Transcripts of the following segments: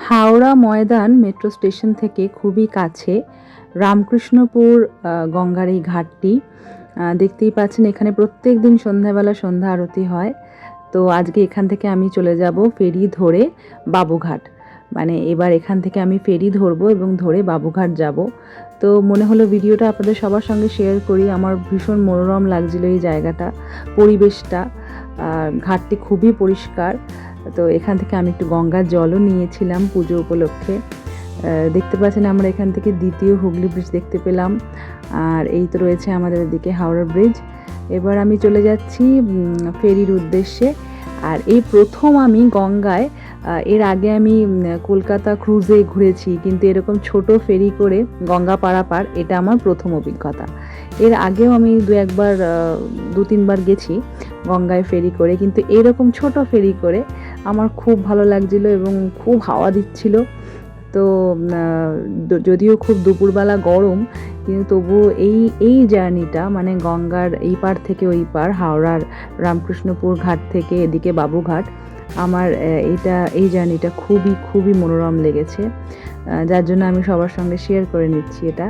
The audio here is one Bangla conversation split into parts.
হাওড়া ময়দান মেট্রো স্টেশন থেকে খুবই কাছে রামকৃষ্ণপুর গঙ্গার এই ঘাটটি। দেখতেই পাচ্ছেন এখানে প্রত্যেক দিন সন্ধ্যাবেলা সন্ধ্যা আরতি হয়। তো আজকে এখান থেকে আমি চলে যাব ফেরি ধরে বাবুঘাট। মানে এবার এখান থেকে আমি ফেরি ধরবো এবং ধরে বাবুঘাট যাব। তো মনে হলো ভিডিওটা আপনাদের সবার সঙ্গে শেয়ার করি। আমার ভীষণ মনোরম লাগছিল এই জায়গাটা, পরিবেশটা। ঘাটটি খুবই পরিষ্কার। তো এখান থেকে আমি একটু গঙ্গার জলও নিয়েছিলাম পুজো উপলক্ষে। দেখতে পাচ্ছেন আমরা এখান থেকে দ্বিতীয় হুগলি ব্রিজ দেখতে পেলাম। আর এই তো রয়েছে আমাদের এদিকে হাওড়া ব্রিজ। এবার আমি চলে যাচ্ছি ফেরির উদ্দেশ্যে। আর এই প্রথম আমি গঙ্গায়, এর আগে আমি কলকাতা ক্রুজে ঘুরেছি, কিন্তু এরকম ছোট ফেরি করে গঙ্গা পারাপার এটা আমার প্রথম অভিজ্ঞতা। এর আগেও আমি দু তিনবার গেছি গঙ্গায় ফেরি করে, কিন্তু এরকম ছোট ফেরি করে আমার খুব ভালো লাগছিল এবং খুব হাওয়া দিচ্ছিল। তো যদিও খুব দুপুরবেলা গরম, কিন্তু তবুও এই জার্নিটা, মানে গঙ্গার এই পার থেকে ওই পার, হাওড়ার রামকৃষ্ণপুর ঘাট থেকে এদিকে বাবুঘাট, আমার এই জার্নিটা খুবই খুবই মনোরম লেগেছে। যার জন্য আমি সবার সঙ্গে শেয়ার করে নিচ্ছি এটা।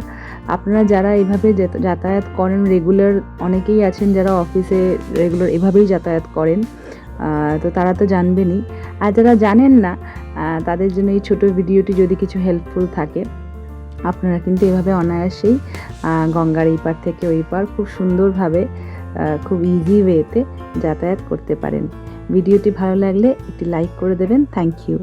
আপনারা যারা এইভাবে যাতায়াত করেন রেগুলার, অনেকেই আছেন যারা অফিসে রেগুলার এভাবেই যাতায়াত করেন, তো তারা তো জানবেনই। আর যারা জানেন না, তাদের জন্য এই ছোট ভিডিওটি যদি কিছু হেল্পফুল থাকে, আপনারা কিন্তু এভাবে অনায়াসেই গঙ্গার এই পার থেকে ওই পার খুব সুন্দরভাবে, খুব ইজি ওয়েতে যাতায়াত করতে পারেন। ভিডিওটি ভালো লাগলে একটি লাইক করে দেবেন। Thank you.